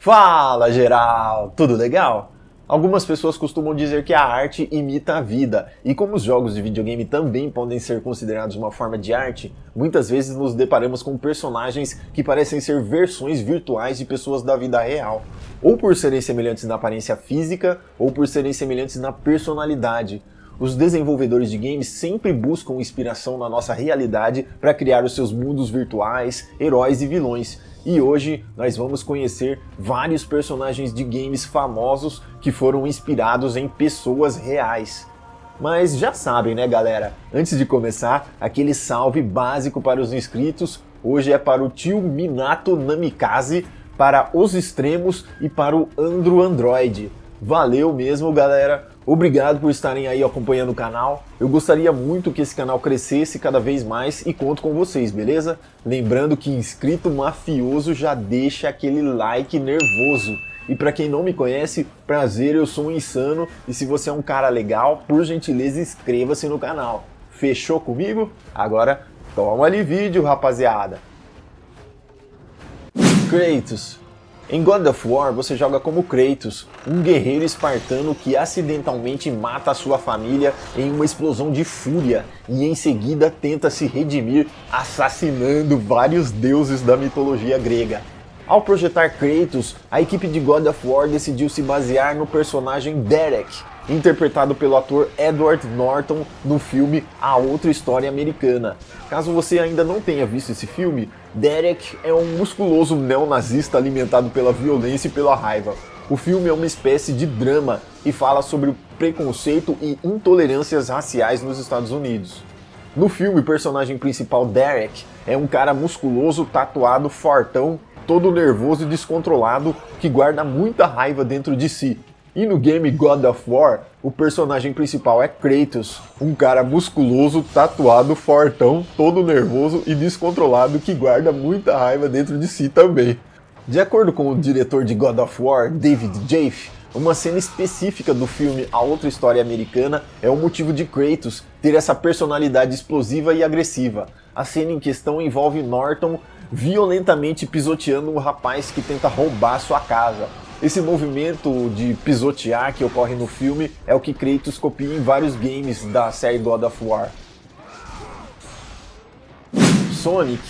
Fala geral, tudo legal? Algumas pessoas costumam dizer que a arte imita a vida, e como os jogos de videogame também podem ser considerados uma forma de arte, muitas vezes nos deparamos com personagens que parecem ser versões virtuais de pessoas da vida real, ou por serem semelhantes na aparência física, ou por serem semelhantes na personalidade. Os desenvolvedores de games sempre buscam inspiração na nossa realidade para criar os seus mundos virtuais, heróis e vilões. E hoje nós vamos conhecer vários personagens de games famosos que foram inspirados em pessoas reais. Mas já sabem, né, galera? Antes de começar, aquele salve básico para os inscritos. Hoje é para o tio Minato Namikaze, para os extremos e para o Andro Android. Valeu mesmo, galera! Obrigado por estarem aí acompanhando o canal. Eu gostaria muito que esse canal crescesse cada vez mais e conto com vocês, beleza? Lembrando que inscrito mafioso já deixa aquele like nervoso. E para quem não me conhece, prazer, eu sou um insano e se você é um cara legal, por gentileza inscreva-se no canal. Fechou comigo? Agora toma ali vídeo, rapaziada. Kratos. Em God of War, você joga como Kratos, um guerreiro espartano que acidentalmente mata a sua família em uma explosão de fúria e em seguida tenta se redimir assassinando vários deuses da mitologia grega. Ao projetar Kratos, a equipe de God of War decidiu se basear no personagem Derek, interpretado pelo ator Edward Norton no filme A Outra História Americana. Caso você ainda não tenha visto esse filme, Derek é um musculoso neonazista alimentado pela violência e pela raiva. O filme é uma espécie de drama e fala sobre o preconceito e intolerâncias raciais nos Estados Unidos. No filme, o personagem principal, Derek, é um cara musculoso, tatuado, fortão, todo nervoso e descontrolado que guarda muita raiva dentro de si. E no game God of War, o personagem principal é Kratos, um cara musculoso, tatuado, fortão, todo nervoso e descontrolado que guarda muita raiva dentro de si também. De acordo com o diretor de God of War, David Jaffe, uma cena específica do filme A Outra História Americana é o motivo de Kratos ter essa personalidade explosiva e agressiva. A cena em questão envolve Norton violentamente pisoteando um rapaz que tenta roubar sua casa. Esse movimento de pisotear que ocorre no filme é o que Kratos copia em vários games da série God of War. Sonic.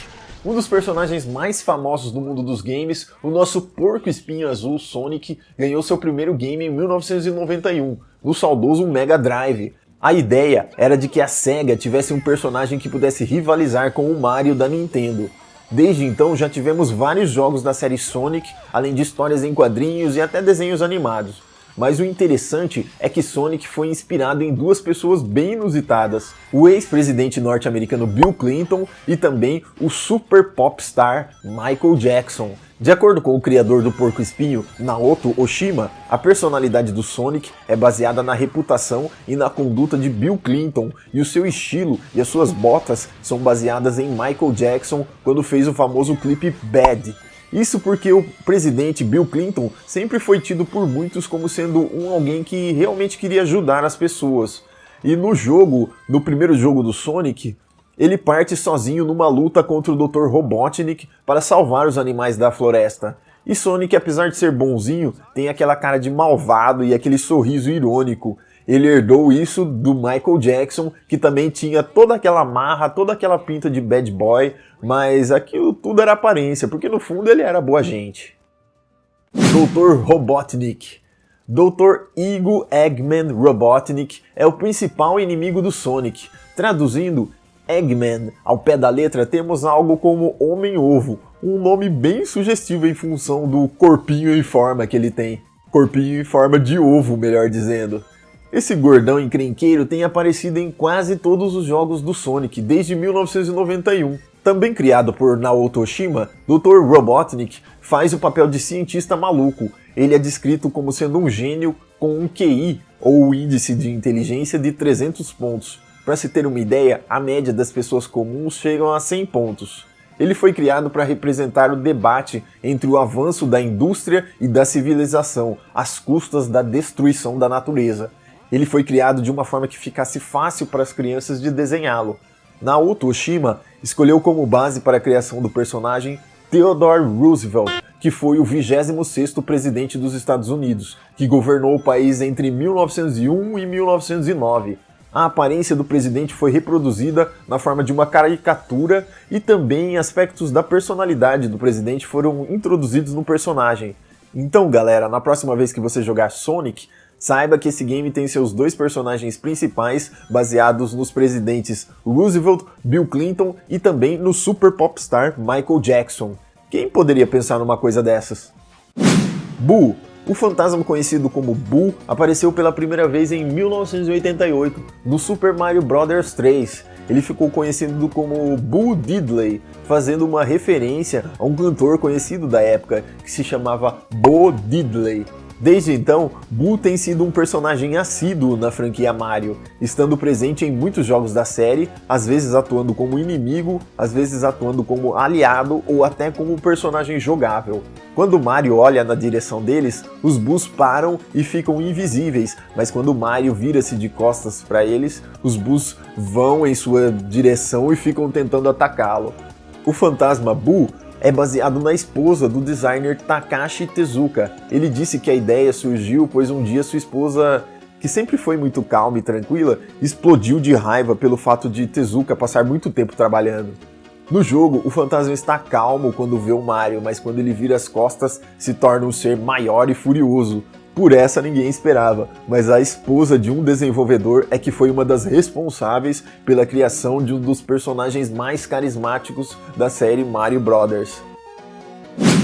Um dos personagens mais famosos do mundo dos games, o nosso porco-espinho azul Sonic ganhou seu primeiro game em 1991, no saudoso Mega Drive. A ideia era de que a SEGA tivesse um personagem que pudesse rivalizar com o Mario da Nintendo. Desde então já tivemos vários jogos da série Sonic, além de histórias em quadrinhos e até desenhos animados. Mas o interessante é que Sonic foi inspirado em duas pessoas bem inusitadas, o ex-presidente norte-americano Bill Clinton e também o super popstar Michael Jackson. De acordo com o criador do porco-espinho, Naoto Oshima, a personalidade do Sonic é baseada na reputação e na conduta de Bill Clinton, e o seu estilo e as suas botas são baseadas em Michael Jackson quando fez o famoso clipe Bad. Isso porque o presidente Bill Clinton sempre foi tido por muitos como sendo alguém que realmente queria ajudar as pessoas. E no primeiro jogo do Sonic, ele parte sozinho numa luta contra o Dr. Robotnik para salvar os animais da floresta. E Sonic, apesar de ser bonzinho, tem aquela cara de malvado e aquele sorriso irônico. Ele herdou isso do Michael Jackson, que também tinha toda aquela marra, toda aquela pinta de bad boy, mas aquilo tudo era aparência, porque no fundo ele era boa gente. Dr. Robotnik. Dr. Ego Eggman Robotnik é o principal inimigo do Sonic. Traduzindo, Eggman, ao pé da letra temos algo como Homem-Ovo, um nome bem sugestivo em função do corpinho em forma que ele tem. Corpinho em forma de ovo, melhor dizendo. Esse gordão encrenqueiro tem aparecido em quase todos os jogos do Sonic desde 1991. Também criado por Naoto Oshima, Dr. Robotnik faz o papel de cientista maluco. Ele é descrito como sendo um gênio com um QI, ou índice de inteligência, de 300 pontos. Para se ter uma ideia, a média das pessoas comuns chegam a 100 pontos. Ele foi criado para representar o debate entre o avanço da indústria e da civilização, às custas da destruição da natureza. Ele foi criado de uma forma que ficasse fácil para as crianças de desenhá-lo. Naoto Oshima escolheu como base para a criação do personagem Theodore Roosevelt, que foi o 26º presidente dos Estados Unidos, que governou o país entre 1901 e 1909. A aparência do presidente foi reproduzida na forma de uma caricatura e também aspectos da personalidade do presidente foram introduzidos no personagem. Então, galera, na próxima vez que você jogar Sonic, saiba que esse game tem seus dois personagens principais baseados nos presidentes Roosevelt, Bill Clinton e também no super popstar Michael Jackson. Quem poderia pensar numa coisa dessas? Boo! O fantasma conhecido como Boo apareceu pela primeira vez em 1988 no Super Mario Bros. 3. Ele ficou conhecido como Bo Diddley, fazendo uma referência a um cantor conhecido da época que se chamava Bo Diddley. Desde então, Boo tem sido um personagem assíduo na franquia Mario, estando presente em muitos jogos da série, às vezes atuando como inimigo, às vezes atuando como aliado ou até como personagem jogável. Quando Mario olha na direção deles, os Boos param e ficam invisíveis, mas quando Mario vira-se de costas para eles, os Boos vão em sua direção e ficam tentando atacá-lo. O fantasma Boo é baseado na esposa do designer Takashi Tezuka. Ele disse que a ideia surgiu pois um dia sua esposa, que sempre foi muito calma e tranquila, explodiu de raiva pelo fato de Tezuka passar muito tempo trabalhando. No jogo, o fantasma está calmo quando vê o Mario, mas quando ele vira as costas, se torna um ser maior e furioso. Por essa ninguém esperava, mas a esposa de um desenvolvedor é que foi uma das responsáveis pela criação de um dos personagens mais carismáticos da série Mario Bros.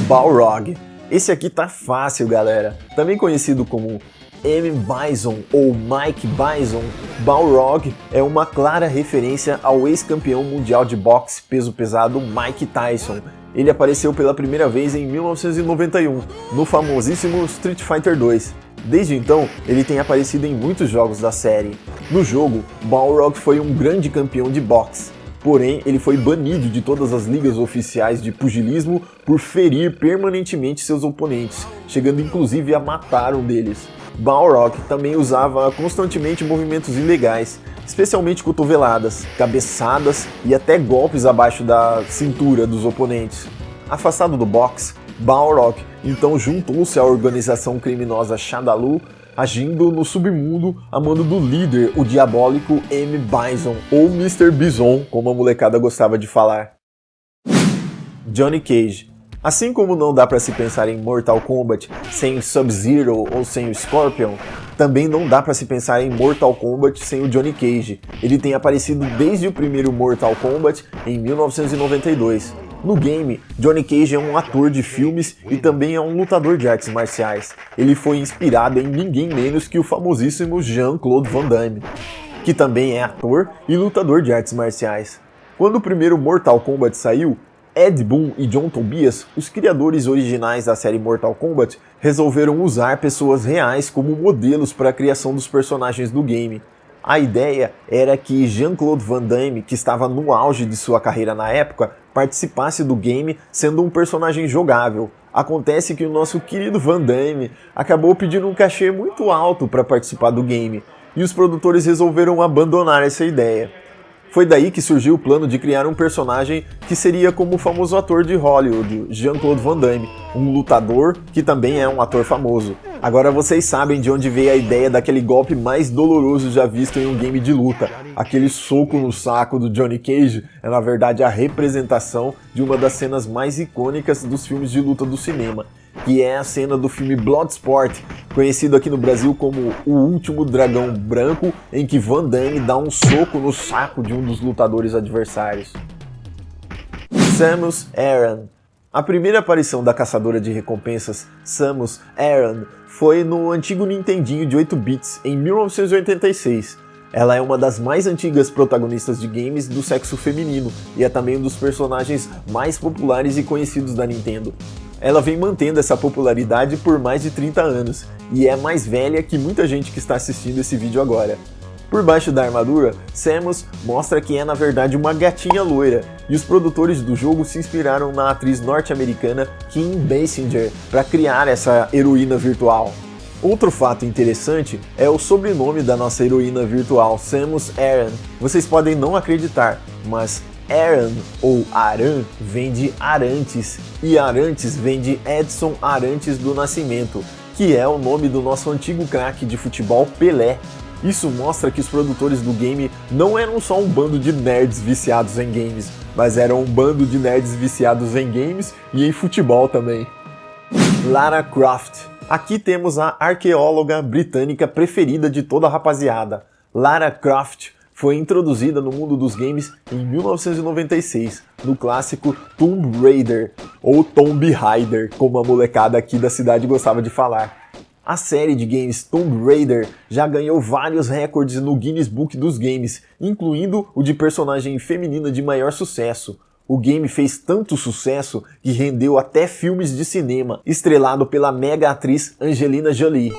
Balrog. Esse aqui tá fácil, galera. Também conhecido como M. Bison ou Mike Bison, Balrog é uma clara referência ao ex-campeão mundial de boxe peso pesado Mike Tyson. Ele apareceu pela primeira vez em 1991, no famosíssimo Street Fighter 2. Desde então, ele tem aparecido em muitos jogos da série. No jogo, Balrog foi um grande campeão de boxe. Porém, ele foi banido de todas as ligas oficiais de pugilismo por ferir permanentemente seus oponentes, chegando inclusive a matar um deles. Balrog também usava constantemente movimentos ilegais, especialmente cotoveladas, cabeçadas e até golpes abaixo da cintura dos oponentes. Afastado do boxe, Balrog então juntou-se à organização criminosa Shadaloo, agindo no submundo a mando do líder, o diabólico M. Bison, ou Mr. Bison, como a molecada gostava de falar. Johnny Cage. Assim como não dá para se pensar em Mortal Kombat sem o Sub-Zero ou sem o Scorpion, também não dá para se pensar em Mortal Kombat sem o Johnny Cage. Ele tem aparecido desde o primeiro Mortal Kombat em 1992. No game, Johnny Cage é um ator de filmes e também é um lutador de artes marciais. Ele foi inspirado em ninguém menos que o famosíssimo Jean-Claude Van Damme, que também é ator e lutador de artes marciais. Quando o primeiro Mortal Kombat saiu, Ed Boon e John Tobias, os criadores originais da série Mortal Kombat, resolveram usar pessoas reais como modelos para a criação dos personagens do game. A ideia era que Jean-Claude Van Damme, que estava no auge de sua carreira na época, participasse do game sendo um personagem jogável. Acontece que o nosso querido Van Damme acabou pedindo um cachê muito alto para participar do game, e os produtores resolveram abandonar essa ideia. Foi daí que surgiu o plano de criar um personagem que seria como o famoso ator de Hollywood, Jean-Claude Van Damme, um lutador que também é um ator famoso. Agora vocês sabem de onde veio a ideia daquele golpe mais doloroso já visto em um game de luta. Aquele soco no saco do Johnny Cage é na verdade a representação de uma das cenas mais icônicas dos filmes de luta do cinema, que é a cena do filme Bloodsport, conhecido aqui no Brasil como O Último Dragão Branco, em que Van Damme dá um soco no saco de um dos lutadores adversários. Samus Aran. A primeira aparição da caçadora de recompensas Samus Aran foi no antigo Nintendinho de 8 bits em 1986. Ela é uma das mais antigas protagonistas de games do sexo feminino e é também um dos personagens mais populares e conhecidos da Nintendo. Ela vem mantendo essa popularidade por mais de 30 anos e é mais velha que muita gente que está assistindo esse vídeo agora. Por baixo da armadura, Samus mostra que é na verdade uma gatinha loira, e os produtores do jogo se inspiraram na atriz norte-americana Kim Basinger para criar essa heroína virtual. Outro fato interessante é o sobrenome da nossa heroína virtual, Samus Aran. Vocês podem não acreditar, mas Aaron ou Aran vem de Arantes e Arantes vem de Edson Arantes do Nascimento, que é o nome do nosso antigo craque de futebol Pelé. Isso mostra que os produtores do game não eram só um bando de nerds viciados em games, mas eram um bando de nerds viciados em games e em futebol também. Lara Croft. Aqui temos a arqueóloga britânica preferida de toda a rapaziada. Lara Croft foi introduzida no mundo dos games em 1996, no clássico Tomb Raider, ou Tomb Raider, como a molecada aqui da cidade gostava de falar. A série de games Tomb Raider já ganhou vários recordes no Guinness Book dos Games, incluindo o de personagem feminina de maior sucesso. O game fez tanto sucesso que rendeu até filmes de cinema, estrelado pela mega atriz Angelina Jolie.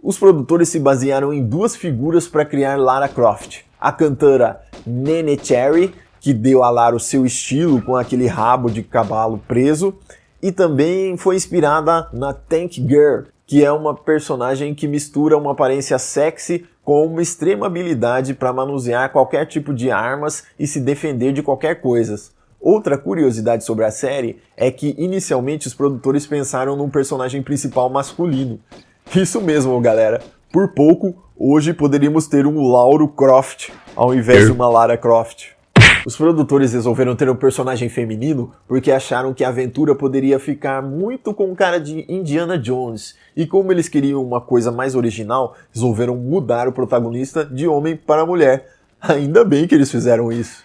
Os produtores se basearam em duas figuras para criar Lara Croft. A cantora Neneh Cherry, que deu a Lara o seu estilo com aquele rabo de cavalo preso, e também foi inspirada na Tank Girl, que é uma personagem que mistura uma aparência sexy com uma extrema habilidade para manusear qualquer tipo de armas e se defender de qualquer coisa. Outra curiosidade sobre a série é que inicialmente os produtores pensaram num personagem principal masculino. Isso mesmo, galera. Por pouco, hoje poderíamos ter um Lauro Croft ao invés de uma Lara Croft. Os produtores resolveram ter um personagem feminino porque acharam que a aventura poderia ficar muito com cara de Indiana Jones. E como eles queriam uma coisa mais original, resolveram mudar o protagonista de homem para mulher. Ainda bem que eles fizeram isso.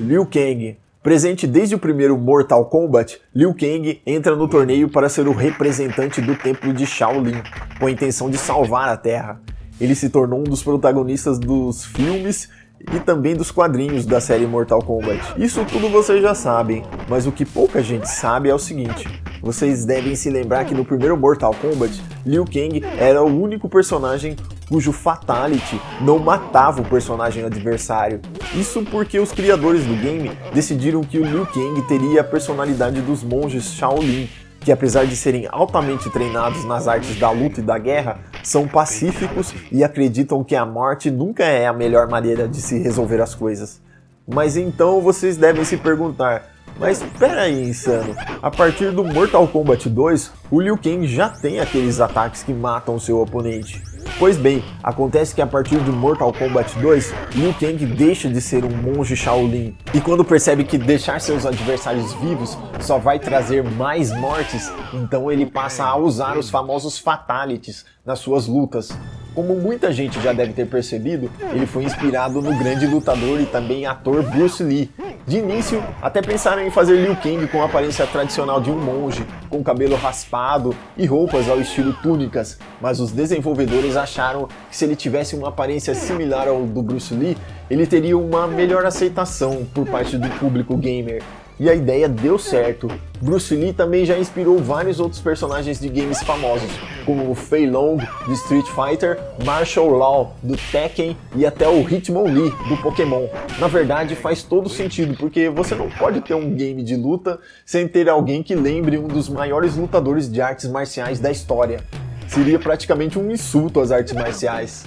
Liu Kang. Presente desde o primeiro Mortal Kombat, Liu Kang entra no torneio para ser o representante do templo de Shaolin, com a intenção de salvar a Terra. Ele se tornou um dos protagonistas dos filmes e também dos quadrinhos da série Mortal Kombat. Isso tudo vocês já sabem, mas o que pouca gente sabe é o seguinte: vocês devem se lembrar que no primeiro Mortal Kombat, Liu Kang era o único personagem cujo Fatality não matava o personagem adversário. Isso porque os criadores do game decidiram que o Liu Kang teria a personalidade dos monges Shaolin, que apesar de serem altamente treinados nas artes da luta e da guerra, são pacíficos e acreditam que a morte nunca é a melhor maneira de se resolver as coisas. Mas então vocês devem se perguntar: mas espera aí, insano, a partir do Mortal Kombat 2, o Liu Kang já tem aqueles ataques que matam o seu oponente. Pois bem, acontece que a partir de Mortal Kombat 2, Liu Kang deixa de ser um monge Shaolin. E quando percebe que deixar seus adversários vivos só vai trazer mais mortes, então ele passa a usar os famosos Fatalities nas suas lutas. Como muita gente já deve ter percebido, ele foi inspirado no grande lutador e também ator Bruce Lee. De início, até pensaram em fazer Liu Kang com a aparência tradicional de um monge, com cabelo raspado e roupas ao estilo túnicas, mas os desenvolvedores acharam que se ele tivesse uma aparência similar ao do Bruce Lee, ele teria uma melhor aceitação por parte do público gamer. E a ideia deu certo. Bruce Lee também já inspirou vários outros personagens de games famosos, como o Fei Long, do Street Fighter, Marshall Law, do Tekken e até o Hitmonlee, do Pokémon. Na verdade faz todo sentido, porque você não pode ter um game de luta sem ter alguém que lembre um dos maiores lutadores de artes marciais da história. Seria praticamente um insulto às artes marciais.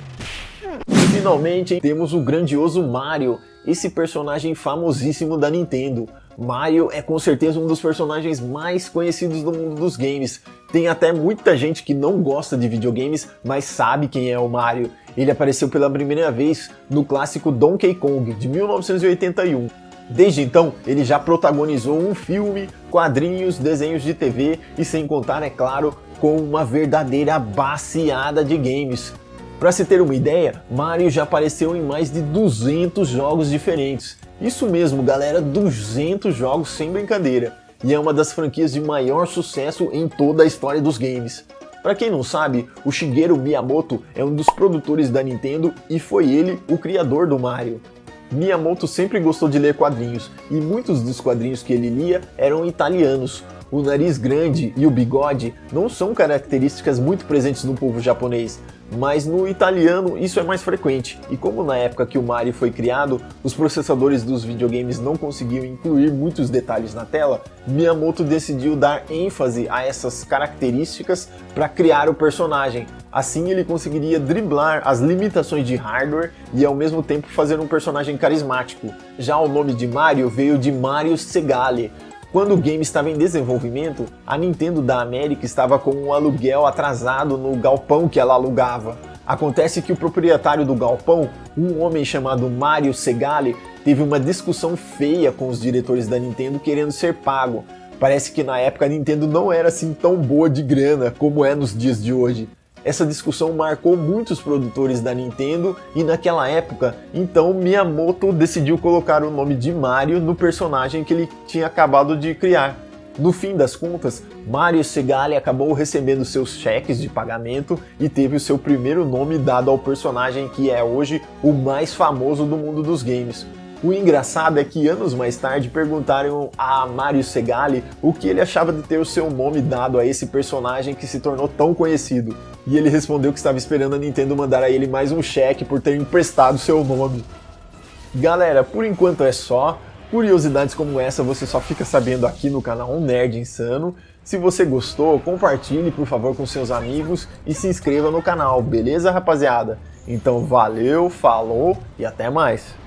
E finalmente temos o grandioso Mario, esse personagem famosíssimo da Nintendo. Mario é com certeza um dos personagens mais conhecidos do mundo dos games. Tem até muita gente que não gosta de videogames, mas sabe quem é o Mario. Ele apareceu pela primeira vez no clássico Donkey Kong, de 1981. Desde então, ele já protagonizou um filme, quadrinhos, desenhos de TV e sem contar, é claro, com uma verdadeira baciada de games. Para se ter uma ideia, Mario já apareceu em mais de 200 jogos diferentes. Isso mesmo, galera, 200 jogos sem brincadeira. E é uma das franquias de maior sucesso em toda a história dos games. Para quem não sabe, o Shigeru Miyamoto é um dos produtores da Nintendo e foi ele o criador do Mario. Miyamoto sempre gostou de ler quadrinhos, e muitos dos quadrinhos que ele lia eram italianos. O nariz grande e o bigode não são características muito presentes no povo japonês, mas no italiano isso é mais frequente, e como na época que o Mario foi criado, os processadores dos videogames não conseguiam incluir muitos detalhes na tela, Miyamoto decidiu dar ênfase a essas características para criar o personagem, Assim ele conseguiria driblar as limitações de hardware e ao mesmo tempo fazer um personagem carismático. Já o nome de Mario veio de Mario Segale. Quando o game estava em desenvolvimento, a Nintendo da América estava com um aluguel atrasado no galpão que ela alugava. Acontece que o proprietário do galpão, um homem chamado Mario Segale, teve uma discussão feia com os diretores da Nintendo querendo ser pago. Parece que na época a Nintendo não era assim tão boa de grana como é nos dias de hoje. Essa discussão marcou muitos produtores da Nintendo e naquela época, então Miyamoto decidiu colocar o nome de Mario no personagem que ele tinha acabado de criar. No fim das contas, Mario Segale acabou recebendo seus cheques de pagamento e teve o seu primeiro nome dado ao personagem que é hoje o mais famoso do mundo dos games. O engraçado é que anos mais tarde perguntaram a Mario Segale o que ele achava de ter o seu nome dado a esse personagem que se tornou tão conhecido. E ele respondeu que estava esperando a Nintendo mandar a ele mais um cheque por ter emprestado seu nome. Galera, por enquanto é só. Curiosidades como essa você só fica sabendo aqui no canal Um Nerd Insano. Se você gostou, compartilhe por favor com seus amigos e se inscreva no canal, beleza rapaziada? Então valeu, falou e até mais!